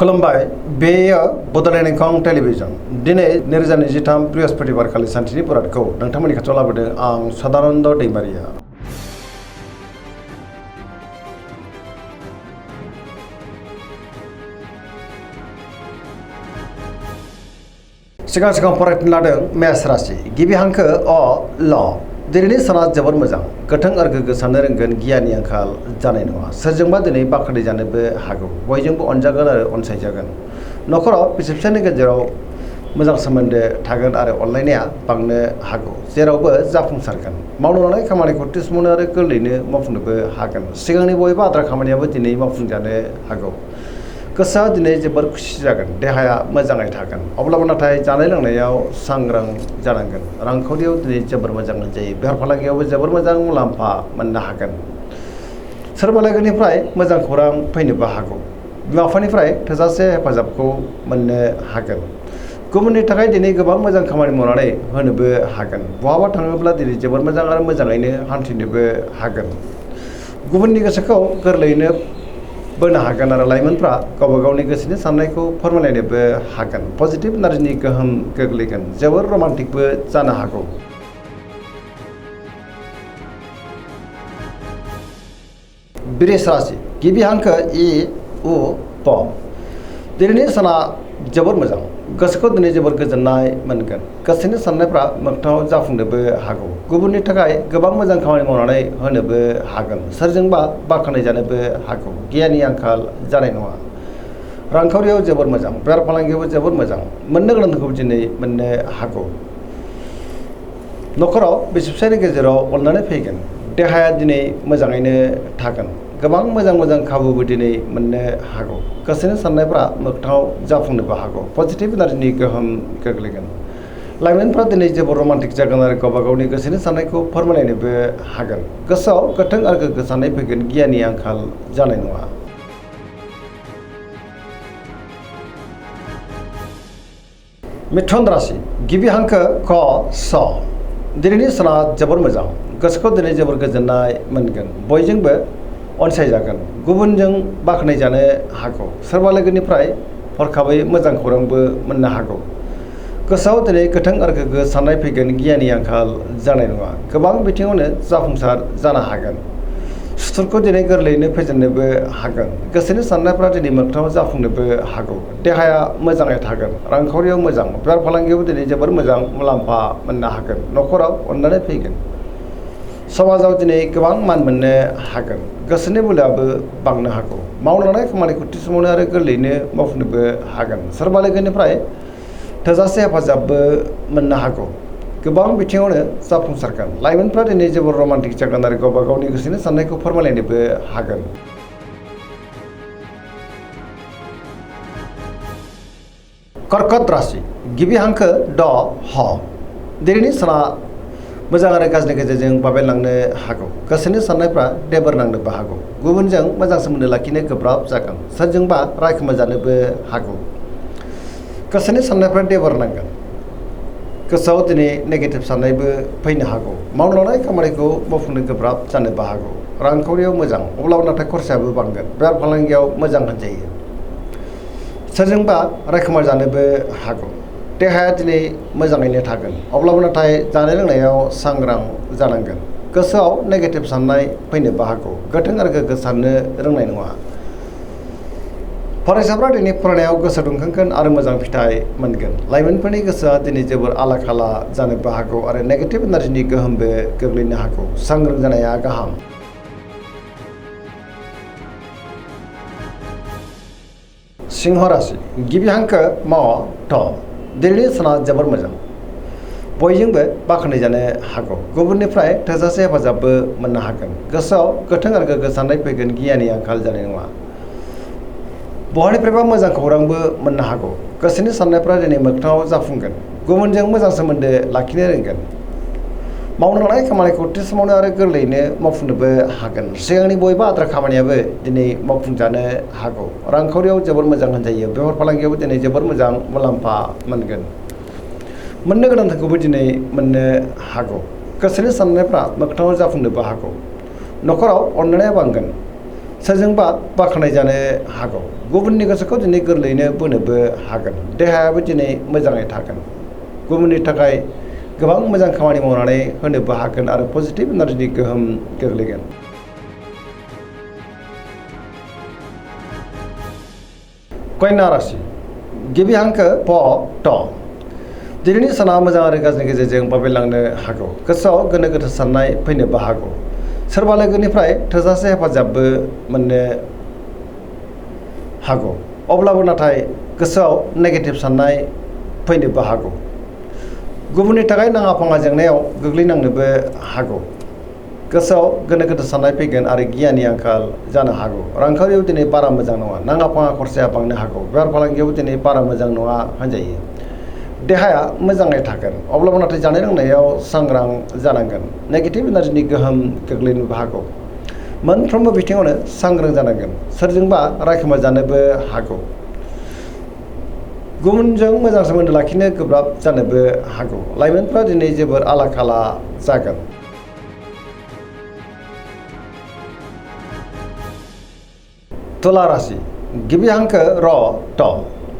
खुलुमबाय बेयो बड'लेण्ड इंखं टेलिभिजन दिनै 2023 बृहस्पतिबार खालि सानथिनि बरादखौ नोंथांमोननि खाथियाव लाबोदों आं सदानन्द दैमारिया। सिगां फरायनो लादों मेष राशि गिबि हांखो अ ल दिनैनि साना जोबोर मोजां गोथों आरो गोग्गो साननो रोंगोन गियाननि आंखाल जानाय नङा सोरजोंबा दिनै बाख्नाय जानोबो हागौ बयजोंबो अनजागोन आरो अनसायजागोन न'खराव बिसि फिसायनि गेजेराव मोजां सोमोन्दो थागोन आरो अनलायनाया बांनो हागौ जेरावबो जाफुंसारगोन मावनो लानाय खामानिखौ थिसमनो आरो गोरलैयैनो मावफुंनोबो हागोन सिगांनि बयबो आद्रा खामानियाबो दिनै मावफुंजानो हागौ गोसोआ दिनै जोबोर खुसि जागोन देहाया मोजाङै थागोन अब्लाबो नाथाय जानाय लोंनायाव सांग्रां जानांगोन रांखावरियाव दिनै जोबोर मोजां जायो बेफार फालांगियावबो जोबोर मोजां मुलाम्फा मोननो हागोन सोरबा लोगोनिफ्राय मोजां खौरां फैनोबो हागौ बिमा बिफानिफ्राय थोजासे हेफाजाबखौ मोननो हागोन गुबुननि थाखाय दिनै गोबां मोजां खामानि मावनानै होनोबो हागोन बहाबा थाङोब्ला दिनै जोबोर मोजां आरो मोजाङैनो हान्थिनोबो हागोन गुबुननि गोसोखौ गोरलैयैनो बोनो हागोन आरो लाइमोनफ्रा गावबा गावनि गोसोनि साननायखौ फोरमायलायनोबो हागोन पजिटिभ एनार्जिनि गोहोम गोग्लैगोन जोबोर रमान्टिकबो जानो हागौ बृष राशि गिबि हांखो इ उ प दिनैनि साना जोबोर मोजां गोसोखौ दिनै जोबोर गोजोननाय मोनगोन गोसोनि साननायफ्रा मोगथाङाव जाफुंनोबो हागौ गुबुननि थाखाय गोबां मोजां खामानि मावनानै होनोबो हागोन सोरजोंबा बाख्नाय जानोबो हागौ गियाननि आंखाल जानाय नङा रांखावरियाव जोबोर मोजां बेफार फालांगियावबो जोबोर मोजां मोननो गोनांखौ दिनै मोननो हागौ न'खराव बिसि फिसायनि गेजेराव अननानै फैगोन देहाया दिनै मोजाङैनो थागोन गोबां मोजां खाबुबो दिनै मोननो हागौ गोसोनि साननायफ्रा मोगथाङाव जाफुंनोबो हागौ पजिटिभ एनार्जिनि गोहोम गोग्लैगोन लाइमोनफ्रा दिनै जोबोर रमान्टिक जागोन आरो गावबा गावनि गोसोनि साननायखौ फोरमायलायनोबो हागोन गोसोआव गोथों आरो गोग्गो साननाय फैगोन गियाननि आंखाल जानाय नङा मिथुन राशि गिबि हांखो क स दिनैनि साना जोबोर मोजां गोसोखौ दिनै जोबोर गोजोननाय मोनगोन बयजोंबो अनसायजागोन गुबुनजों बाख्नाय जानो हागौ सोरबा लोगोनिफ्राय हरखाबै मोजां खौरांबो मोननो हागौ गोसोआव दिनै गोथों आरो गोग्गो साननाय फैगोन गियाननि आंखाल जानाय नङा गोबां बिथिङावनो जाफुंसार जानो हागोन सुथुरखौ दिनै गोरलैयैनो फेजेननोबो हागोन गोसोनि साननायफ्रा दिनै मोगथाङाव जाफुंनोबो हागौ देहाया मोजाङै थागोन रांखावरियाव मोजां बेफार फालांगियावबो दिनै जोबोर मोजां मुलाम्फा मोननो हागोन न'खराव अननानै फैगोन समाजाव दिनै गोबां मान मोननो हागोन गोसोनि बोलोआबो बांनो हागौ मावनो लानाय खामानिखौ थिसमनो आरो गोरलैयैनो मावफुंनोबो हागोन सोरबा लोगोनिफ्राय थोजासे हेफाजाबबो मोननो हागौ गोबां बिथिङावनो जाफुंसारगोन लाइमोनफ्रा दिनै जोबोर रमान्टिक जागोन आरो गावबा गावनि गोसोनि साननायखौ फोरमायलायनोबो हागोन कर्कट राशि गिबि हांखो ड ह दिनैनि साना मोजां आरो गाज्रिनि गेजेरजों बाबेनलांनो हागौ गोसोनि साननायफ्रा देबोर नांनोबो हागौ गुबुनजों मोजां सोमोन्दो लाखिनो गोब्राब जागोन सोरजोंबा रायखोमा जानोबो हागौ गोसोनि साननायफ्रा देबोर नांगोन गोसोआव दिनै नेगेटिभ साननायबो फैनो हागौ मावनो लानाय खामानिखौ मावफुंनो गोब्राब जानोबो हागौ रांखावरियाव मोजां अब्लाबो नाथाय खरसायाबो बांगोन बेफार फालांगियाव मोजां होनजायो सोरजोंबा रायखोमा जानोबो हागौ देहाया दिनै मोजाङैनो थागोन अब्लाबो नाथाय जानाय लोंनायाव सांग्रां जानांगोन गोसोआव नेगेटिभ साननाय फैनोबो हागौ गोथों आरो गोग्गो साननो रोंनाय नङा फरायसाफ्रा दिनै फरायनायाव गोसो दुंखांगोन आरो मोजां फिथाइ मोनगोन लाइमोनफोरनि गोसोआ दिनै जोबोर आला खाला जानोबो हागौ आरो नेगेटिभ एनार्जिनि गोहोमबो गोग्लैनो हागौ सांग्रां जानाया गाहाम सिंह राशि गिबि हांखो म थ दिनैनि साना जोबोर मोजां बयजोंबो बाख्नाय जानो हागौ गुबुननिफ्राय थोजासे हेफाजाबबो मोननो हागोन गोसोआव गोथों आरो गोग्गो साननाय फैगोन गियाननि आंखाल जानाय नङा बहानिफ्रायबा मोजां खौरांबो मोननो हागौ गोसोनि साननायफ्रा दिनै मोगथाङाव जाफुंगोन गुबुनजों मोजां सोमोन्दो लाखिनो रोंगोन मावनो लानाय खामानिखौ थि समावनो आरो गोरलैयैनो मावफुंनोबो हागोन सिगांनि बयबो आद्रा खामानियाबो दिनै मावफुंजानो हागौ रांखावरियाव जोबोर मोजां होनजायो बेफार फालांगियावबो दिनै जोबोर मोजां मुलाम्फा मोनगोन मोननो गोनांखौबो दिनै मोननो हागौ गोसोनि साननायफ्रा मोगथाङाव जाफुंनोबो हागौ न'खराव अननाया बांगोन सोरजोंबा बाख्नाय जानो हागौ गुबुननि गोसोखौ दिनै गोरलैयैनो बोनोबो हागोन देहायाबो दिनै मोजाङै थागोन गुबुननि थाखाय गोबां मोजां खामानि मावनानै होनोबो हागोन आरो पजिटिभ एनार्जिनि गोहोम गोग्लैगोन। कन्या राशि गिबि हांखो प ट दिनैनि साना मोजां आरो गाज्रिनि गेजेरजों बाबेलांनो हागौ गोसोआव गोनो गोथो साननाय फैनोबो हागौ सोरबा लोगोनिफ्राय थोजासे हेफाजाबबो मोननो हागौ अब्लाबो नाथाय गोसोआव नेगेटिभ साननाय फैनोबो हागौ गुबुननि थाखाय नाङा फाङा जेंनायाव गोग्लैनांनोबो हागौ गोसोआव गोनो गोथो साननाय फैगोन आरो गियाननि आंखाल जानो हागौ रांखावरियाव दिनै बारा मोजां नङा नाङा फाङा खरसाया बांनो हागौ बेफार फालांगियाव दिनै बारा मोजां नङा होनजायो देहाया मोजाङै थागोन अब्लाबो नाथाय जानाय लोंनायाव सांग्रां जानांगोन नेगेटिभ एनार्जिनि गोहोम गोग्लैनोबो हागौ मोनफ्रोमबो बिथिङावनो सांग्रां जानांगोन सोरजोंबा रायखोमा जानोबो हागौ गुबुनजों मोजां सोमोन्दो लाखिनो गोब्राब जानोबो हागौ लाइमोनफ्रा दिनै जोबोर आला खाला जागोन। तुला राशि गिबि हांखो र ट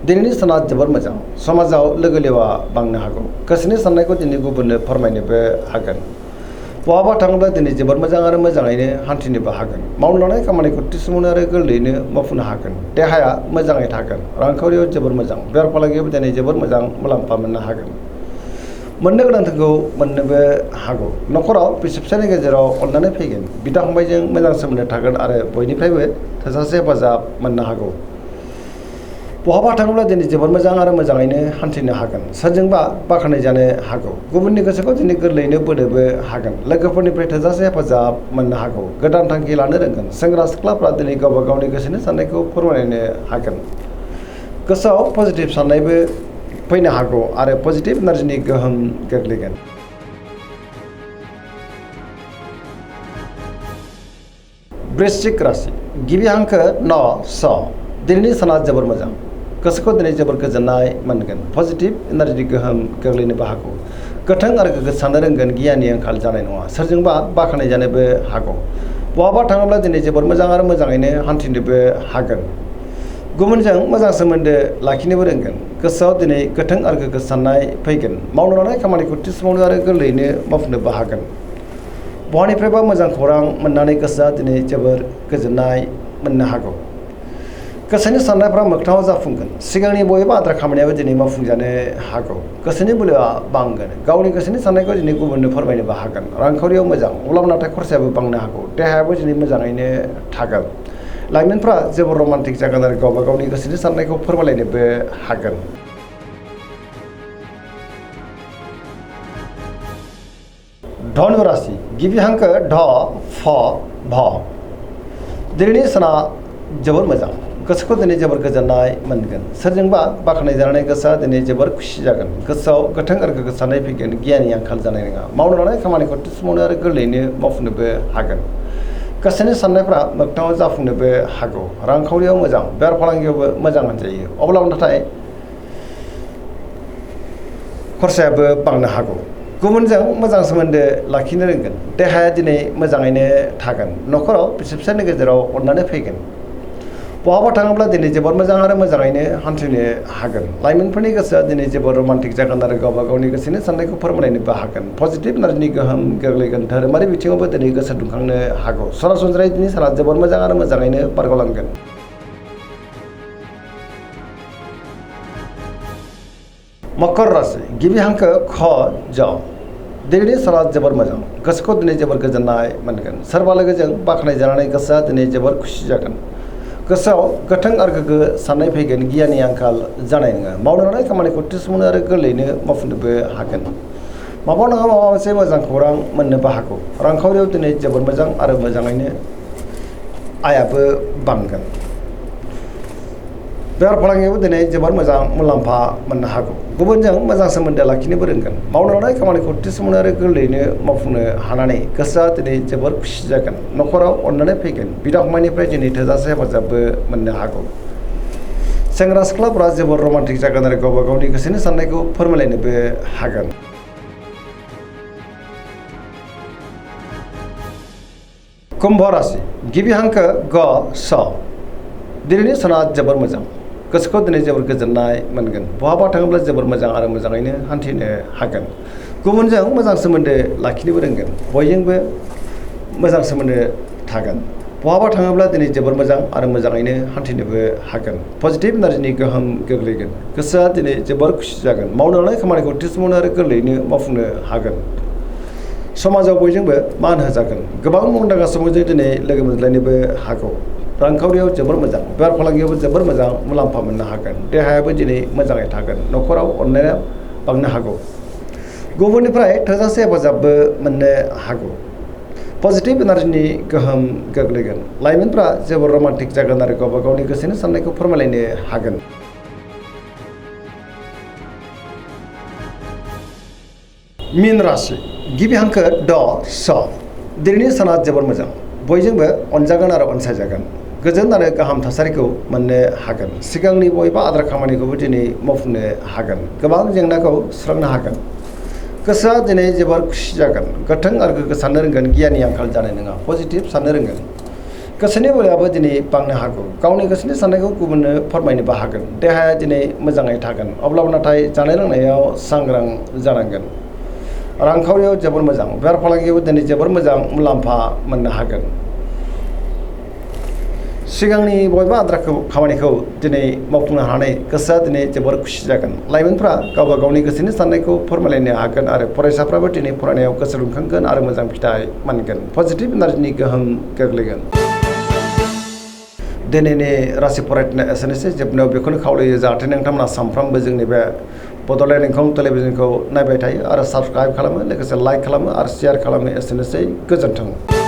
दिनैनि साना जोबोर मोजां समाजाव लोगो लेवा बांनो हागौ गोसोनि साननायखौ दिनै गुबुननो फोरमायनोबो हागोन बहाबा थाङोब्ला दिनै जोबोर मोजां आरो मोजाङैनो हान्थिनोबो हागोन मावनो लानाय खामानिखौ थिसुमनो आरो गोरलैयैनो मावफुंनो हागोन देहाया मोजाङै थागोन रांखावरियाव जोबोर मोजां बेफार फालांगियाव दिनै जोबोर मोजां मुलाम्फा मोननो हागोन मोननो गोनांखौ मोननोबो हागौ न'खराव बिसि फिसायनि गेजेराव अननानै फैगोन बिदा फंबायजों मोजां सोमोन्दो थागोन आरो बयनिफ्रायबो थोजासे हेफाजाब मोननो हागौ बहाबा थाङोब्ला दिनै जोबोर मोजां आरो मोजाङैनो हान्थिनो हागोन सोरजोंबा बाख्नाय जानो हागौ गुबुननि गोसोखौ दिनै गोरलैयैनो बोनोबो हागोन लोगोफोरनिफ्राय थोजासे हेफाजाब मोननो हागौ गोदान थांखि लानो रोंगोन सेंग्रा सिख्लाफ्रा दिनै गावबा गावनि गोसोनि साननायखौ फोरमायनो हागोन गोसोआव पजिटिभ साननायबो फैनो हागौ आरो पजिटिभ एनार्जिनि गोहोम गोग्लैगोन। वृश्चिक राशि गिबि हांखो न स दिनैनि साना जोबोर मोजां गोसोखौ दिनै जोबोर गोजोननाय मोनगोन पजिटिभ एनार्जिनि गोहोम गोग्लैनोबो हागौ गोथों आरो गोग्गो साननो रोंगोन गियाननि आंखाल जानाय नङा सोरजोंबा बाख्नाय जानोबो हागौ बहाबा थाङोब्ला दिनै जोबोर मोजां आरो मोजाङैनो हान्थिनोबो हागोन गुबुनजों मोजां सोमोन्दो लाखिनोबो रोंगोन गोसोआव दिनै गोथों आरो गोग्गो साननाय फैगोन मावनो लानाय खामानिखौ थि समावनो आरो गोरलैयैनो मावफुंनोबो हागोन बहानिफ्रायबा मोजां खौरां मोननानै गोसोआ दिनै जोबोर गोजोननाय मोननो हागौ गोसोनि साननायफ्रा मोगथाङाव जाफुंगोन सिगांनि बबेबा आद्रा खामानियाबो दिनै मावफुंजानो हागौ गोसोनि बोलोआ बांगोन गावनि गोसोनि साननायखौ दिनै गुबुननो फोरमायनोबो हागोन रांखावरियाव मोजां अब्लाबो नाथाय खरसायाबो बांनो हागौ देहायाबो दिनै मोजाङैनो थागोन लाइमोनफ्रा जोबोर रमान्टिक जागोन आरो गावबा गावनि गोसोनि साननायखौ फोरमायलायनोबो हागोन। धनु राशि गिबि हांखो ढ फ भ दिनैनि साना जोबोर मोजां गोसोखौ दिनै जोबोर गोजोननाय मोनगोन सोरजोंबा बाख्नाय जानानै गोसोआ दिनै जोबोर खुसि जागोन गोसोआव गोथों आरो गोग्गो साननाय फैगोन गियाननि आंखाल जानाय नङा मावनो लानाय खामानिखौ थि समावनो आरो गोरलैयैनो मावफुंनोबो हागोन गोसोनि साननायफ्रा मोगथाङाव जाफुंनोबो हागौ रांखावरियाव मोजां बेफार फालांगियावबो मोजां होनजायो अब्लाबो नाथाय खरसायाबो बांनो हागौ गुबुनजों मोजां सोमोन्दो लाखिनो रोंगोन देहाया दिनै मोजाङैनो थागोन न'खराव बिसि फिसायनि गेजेराव अननानै फैगोन बहाबा थाङोब्ला दिनै जोबोर मोजां आरो मोजाङैनो हान्थिनो हागोन लाइमोनफोरनि गोसोआ दिनै जोबोर रमान्टिक जागोन आरो गावबा गावनि गोसोनि साननायखौ फोरमायनोबो हागोन पजिटिभ एनार्जिनि गोहोम गोग्लैगोन धोरोमारि बिथिङावबो दिनै गोसो दुंखांनो हागौ सरासनस्रायै दिनै साना जोबोर मोजां आरो मोजाङैनो बारग'लांगोन। मकर राशि गिबि हांखो ख ज दिनैनि साना जोबोर मोजां गोसोखौ दिनै जोबोर गोजोननाय मोनगोन सोरबा लोगोजों बाख्नाय जानानै गोसोआ दिनै जोबोर खुसि जागोन गोसोआव गोथों आरो गोग्गो साननाय फैगोन गियाननि आंखाल जानाय नङा मावनो लानाय खामानिखौ थि समावनो आरो गोरलैयैनो मावफुंनोबो हागोन माबा नङा माबा मोनसे मोजां खौरां मोननोबो हागौ रांखावरियाव दिनै जोबोर मोजां आरो मोजाङैनो आयाबो बांगोन बेफार फालांगियावबो दिनै जोबोर मोजां मुलाम्फा मोननो हागौ गुबुनजों मोजां सोमोन्दो लाखिनोबो रोंगोन मावनो लानाय खामानिखौ थि समावनो आरो गोरलैयैनो मावफुंनो हानानै गोसोआ दिनै जोबोर खुसि जागोन न'खराव अननानै फैगोन बिदा फंबायनिफ्राय दिनै थोजासे हेफाजाबबो मोननो हागौ सेंग्रा सिख्लाफ्रा जोबोर रमान्टिक जागोन आरो गावबा गावनि गोसोनि साननायखौ फोरमायलायनोबो हागोन। कुम्भ राशि गिबि हांखो ग स दिनैनि साना जोबोर मोजां गोसोखौ दिनै जोबोर गोजोननाय मोनगोन बहाबा थाङोब्ला जोबोर मोजां आरो मोजाङैनो हान्थिनो हागोन गुबुनजों मोजां सोमोन्दो लाखिनोबो रोंगोन बयजोंबो मोजां सोमोन्दो थागोन बहाबा थाङोब्ला दिनै जोबोर मोजां आरो मोजाङैनो हान्थिनोबो हागोन पजिटिभ एनार्जिनि गोहोम गोग्लैगोन गोसोआ दिनै जोबोर खुसि जागोन मावनो लानाय खामानिखौ थि समावनो आरो गोरलैयैनो मावफुंनो हागोन समाजाव बयजोंबो मान होजागोन गोबां मुंदांखा सुबुंजों दिनै लोगो मोनज्लायनोबो हागौ रांखावरियाव जोबोर मोजां बेफार फालांगियावबो जोबोर मोजां मुलाम्फा मोननो हागोन देहायाबो दिनै मोजाङै थागोन न'खराव अननाया बांनो हागौ गुबुननिफ्राय थोजासे हेफाजाबबो मोननो हागौ पजिटिभ एनार्जिनि गोहोम गोग्लैगोन लाइमोनफ्रा जोबोर रमान्टिक जागोन आरो गावबा गावनि गोसोनि साननायखौ फोरमायलायनो हागोन मीन राशि गिबि हांखो ड स दिनैनि साना जोबोर मोजां बयजोंबो अनजागोन आरो अनसायजागोन गोजोन आरो गाहाम थासारिखौ मोननो हागोन सिगांनि बबेबा आद्रा खामानिखौबो दिनै मावफुंनो हागोन गोबां जेंनाखौ सुस्रांनो हागोन गोसोआ दिनै जोबोर खुसि जागोन गोथों आरो गोग्गो साननो रोंगोन गियाननि आंखाल जानाय नङा पजिटिभ साननो रोंगोन गोसोनि बोलोआबो दिनै बांनो हागौ गावनि गोसोनि साननायखौ गुबुननो फोरमायनोबो हागोन देहाया दिनै मोजाङै थागोन अब्लाबो नाथाय जानाय लोंनायाव सांग्रां जानांगोन रांखावरियाव जोबोर मोजां बेफार फालांगियावबो दिनै जोबोर मोजां मुलाम्फा मोननो हागोन सिगांनि बबेबा आद्रा खामानिखौ दिनै मावफुंनो हानानै गोसोआ दिनै जोबोर खुसि जागोन लाइमोनफ्रा गावबा गावनि गोसोनि साननायखौ फोरमायलायनो हागोन आरो फरायसाफ्राबो दिनै फरायनायाव गोसो दुंखांगोन आरो मोजां फिथाइ मोनगोन पजिटिभ एनार्जिनि गोहोम गोग्लैगोन दिनैनि राशि फरायनाय एसेनोसै जोबनायाव बेखौनो खावलायो जाहाथे नोंथांमोना सानफ्रोमबो जोंनि बे बड'लेण्ड इंखं टेलिभिजनखौ नायबाय थायो आरो साबस्क्राइब खालामो लोगोसे लाइक खालामो आरो शेयार खालामो एसेनोसै गोजोन्थों